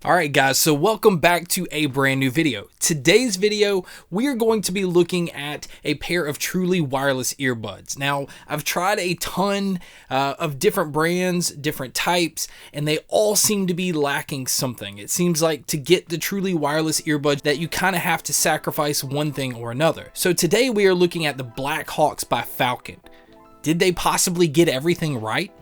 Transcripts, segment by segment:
Alright guys, so welcome back to a brand new video. Today's video, we are going to be looking at a pair of truly wireless earbuds. Now, I've tried a ton of different brands, different types, and they all seem to be lacking something. It seems like to get the truly wireless earbuds that you kind of have to sacrifice one thing or another. So today we are looking at the Blk-Hawks by FALKN. Did they possibly get everything right?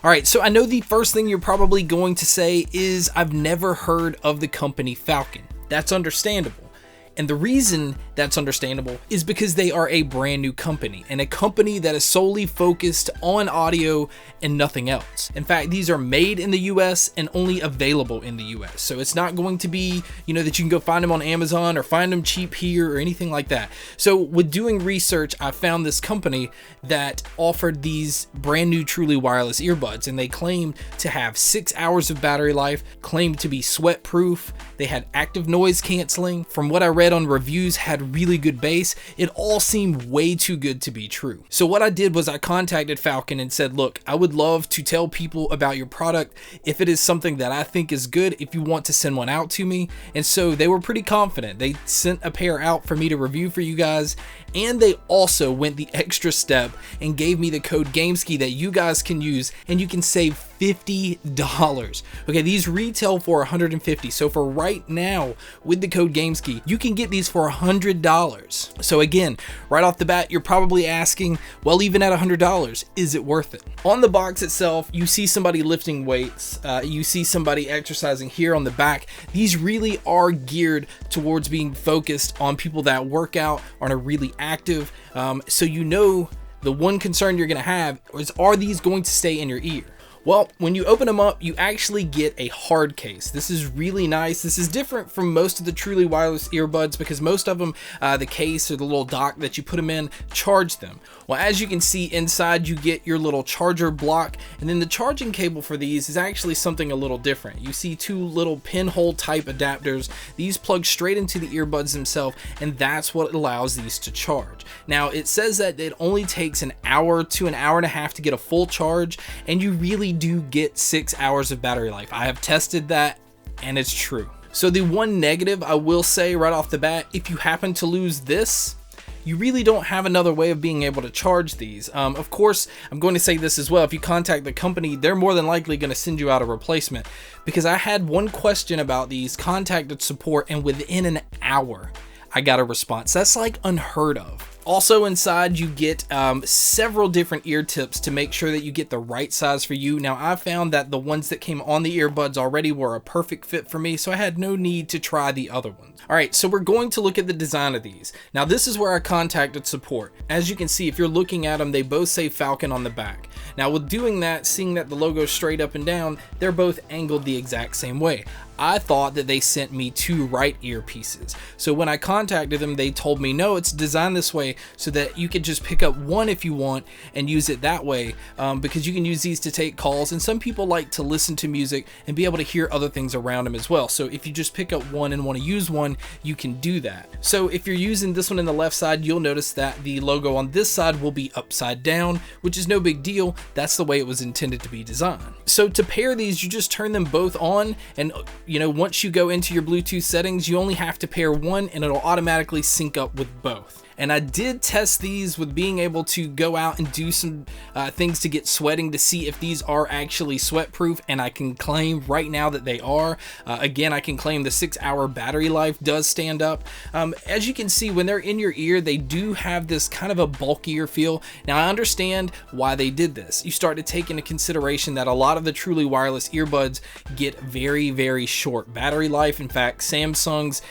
Alright, so I know the first thing you're probably going to say is I've never heard of the company FALKN. That's understandable. And the reason that's understandable is because they are a brand new company, and a company that is solely focused on audio and nothing else. In fact, these are made in the US and only available in the US. So it's not going to be, that you can go find them on Amazon or find them cheap here or anything like that. So with doing research, I found this company that offered these brand new truly wireless earbuds, and they claimed to have 6 hours of battery life, claimed to be sweat proof. They had active noise canceling. From what I read on reviews, had really good bass. It all seemed way too good to be true. So what I did was I contacted FALKN and said, look, I would love to tell people about your product if it is something that I think is good, if you want to send one out to me. And so they were pretty confident. They sent a pair out for me to review for you guys, and they also went the extra step and gave me the code Gamesky that you guys can use, and you can save $50. Okay, these retail for $150. So for right now, with the code Gamesky, you can get these for $100. So again, right off the bat, you're probably asking, well, even at $100, is it worth it? On the box itself, you see somebody lifting weights, you see somebody exercising here on the back. These really are geared towards being focused on people that work out, are really active. So the one concern you're gonna have is, are these going to stay in your ear? Well, when you open them up, you actually get a hard case. This is really nice. This is different from most of the truly wireless earbuds because most of them, the case or the little dock that you put them in, charge them. Well, as you can see inside, you get your little charger block, and then the charging cable for these is actually something a little different. You see two little pinhole type adapters. These plug straight into the earbuds themselves, and that's what allows these to charge. Now, it says that it only takes an hour to an hour and a half to get a full charge, and you really do get 6 hours of battery life. I have tested that, and it's true. So the one negative I will say right off the bat, if you happen to lose this, you really don't have another way of being able to charge these. Of course, I'm going to say this as well. If you contact the company, they're more than likely going to send you out a replacement, because I had one question about these, contacted support, and within an hour, I got a response. That's like unheard of. Also inside, you get several different ear tips to make sure that you get the right size for you. Now, I found that the ones that came on the earbuds already were a perfect fit for me, so I had no need to try the other ones. All right, so we're going to look at the design of these. Now, this is where I contacted support. As you can see, if you're looking at them, they both say FALKN on the back. Now, with doing that, seeing that the logo is straight up and down, they're both angled the exact same way. I thought that they sent me two right earpieces. So when I contacted them, they told me, no, it's designed this way so that you could just pick up one if you want and use it that way, because you can use these to take calls, and some people like to listen to music and be able to hear other things around them as well. So if you just pick up one and want to use one, you can do that. So if you're using this one in the left side, you'll notice that the logo on this side will be upside down, which is no big deal. That's the way it was intended to be designed. So to pair these, you just turn them both on, and once you go into your Bluetooth settings, you only have to pair one and it'll automatically sync up with both. And I did test these with being able to go out and do some things to get sweating to see if these are actually sweat proof, and I can claim right now that they are. Again, I can claim the 6 hour battery life does stand up. As you can see, when they're in your ear, they do have this kind of a bulkier feel. Now, I understand why they did this. You start to take into consideration that a lot of the truly wireless earbuds get very, very short battery life. In fact, Samsung's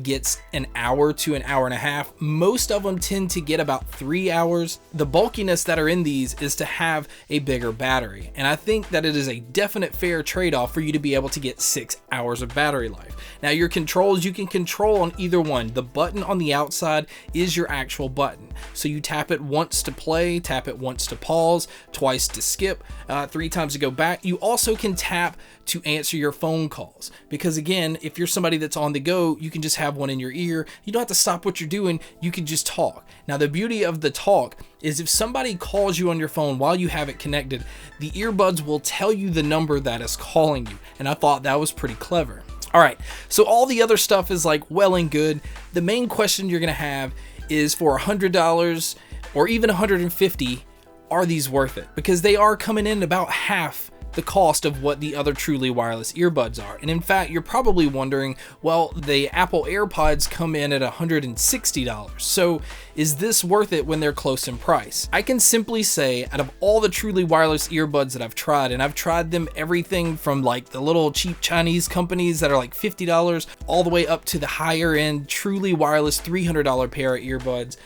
gets an hour to an hour and a half. Most of them tend to get about 3 hours. The bulkiness that are in these is to have a bigger battery, and I think that it is a definite fair trade-off for you to be able to get 6 hours of battery life. Now, your controls, you can control on either one. The button on the outside is your actual button, so you tap it once to play, tap it once to pause, twice to skip, 3 times to go back. You also can tap to answer your phone calls. Because again, if you're somebody that's on the go, you can just have one in your ear. You don't have to stop what you're doing. You can just talk. Now, the beauty of the talk is if somebody calls you on your phone while you have it connected, the earbuds will tell you the number that is calling you. And I thought that was pretty clever. All right, so all the other stuff is like well and good. The main question you're gonna have is, for $100 or even $150, are these worth it? Because they are coming in about half the cost of what the other truly wireless earbuds are. And in fact, you're probably wondering, well, the Apple AirPods come in at $160. So is this worth it when they're close in price? I can simply say, out of all the truly wireless earbuds that I've tried, and I've tried them everything from like the little cheap Chinese companies that are like $50 all the way up to the higher end truly wireless $300 pair of earbuds,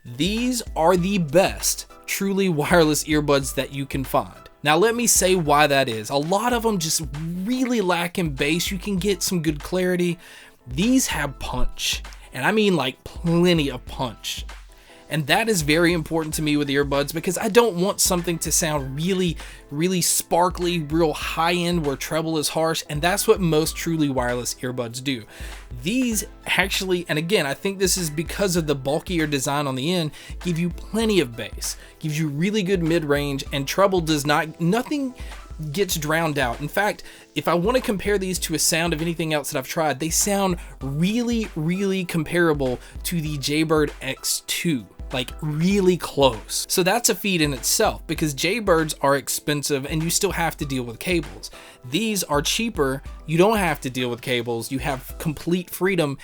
these are the best truly wireless earbuds that you can find. Now let me say why that is. A lot of them just really lack in bass. You can get some good clarity. These have punch, and I mean like plenty of punch. And that is very important to me with earbuds, because I don't want something to sound really, really sparkly, real high end where treble is harsh. And that's what most truly wireless earbuds do. These actually, and again, I think this is because of the bulkier design on the end, give you plenty of bass, gives you really good mid-range, and treble does not, nothing gets drowned out. In fact, if I want to compare these to a sound of anything else that I've tried, they sound really, really comparable to the Jaybird X2. Like really close. So that's a feat in itself, because Jaybirds are expensive and you still have to deal with cables. These are cheaper. You don't have to deal with cables. You have complete freedom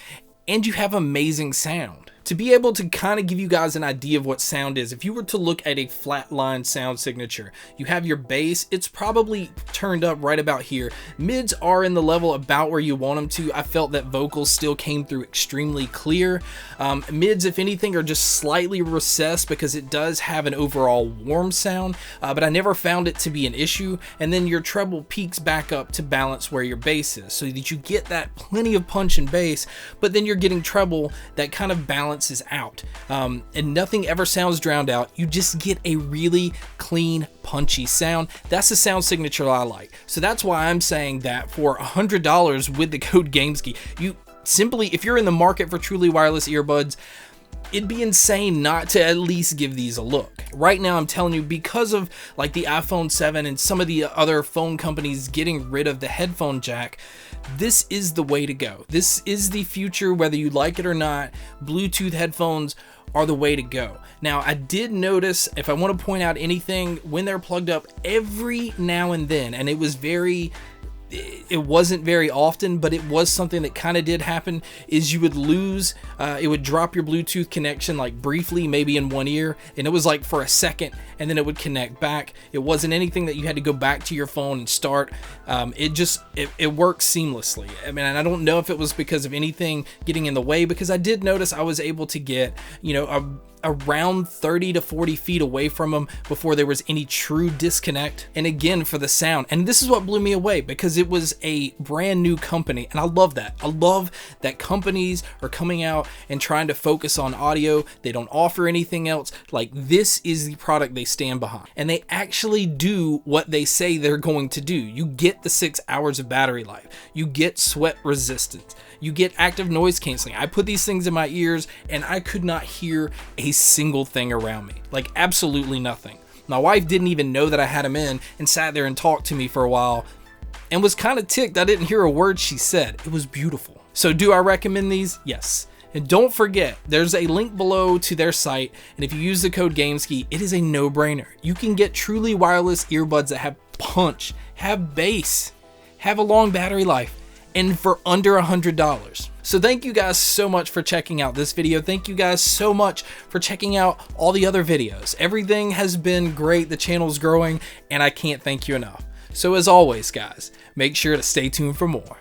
and you have amazing sound. To be able to kind of give you guys an idea of what sound is, if you were to look at a flatline sound signature, you have your bass, it's probably turned up right about here. Mids are in the level about where you want them to. I felt that vocals still came through extremely clear. Mids, if anything, are just slightly recessed because it does have an overall warm sound, but I never found it to be an issue. And then your treble peaks back up to balance where your bass is, so that you get that plenty of punch and bass, but then you're getting treble that kind of balances out, and nothing ever sounds drowned out. You just get a really clean, punchy sound. That's the sound signature I like. So that's why I'm saying that for $100 with the code Gamesky, you simply, if you're in the market for truly wireless earbuds, it'd be insane not to at least give these a look. Right now, I'm telling you, because of like the iPhone 7 and some of the other phone companies getting rid of the headphone jack, this is the way to go. This is the future, whether you like it or not. Bluetooth headphones are the way to go. Now, I did notice, if I want to point out anything, when they're plugged up every now and then, and it wasn't very often, but it was something that kind of did happen, is you would lose, it would drop your Bluetooth connection like briefly, maybe in one ear, and it was like for a second, and then it would connect back. It wasn't anything that you had to go back to your phone and start. It works seamlessly. I mean, and I don't know if it was because of anything getting in the way, because I did notice I was able to get, around 30 to 40 feet away from them before there was any true disconnect. And again, for the sound, and this is what blew me away, because it was a brand new company, and I love that. I love that companies are coming out and trying to focus on audio. They don't offer anything else. Like, this is the product they stand behind, and they actually do what they say they're going to do. You get the 6 hours of battery life, you get sweat resistance, you get active noise canceling. I put these things in my ears and I could not hear a single thing around me, like absolutely nothing. My wife didn't even know that I had them in, and sat there and talked to me for a while and was kind of ticked I didn't hear a word she said. It was beautiful. So do I recommend these? Yes. And don't forget, there's a link below to their site, and if you use the code Gamesky, it is a no-brainer. You can get truly wireless earbuds that have punch, have bass, have a long battery life, and for under $100. So thank you guys so much for checking out this video. Thank you guys so much for checking out all the other videos. Everything has been great. The channel's growing, and I can't thank you enough. So as always, guys, make sure to stay tuned for more.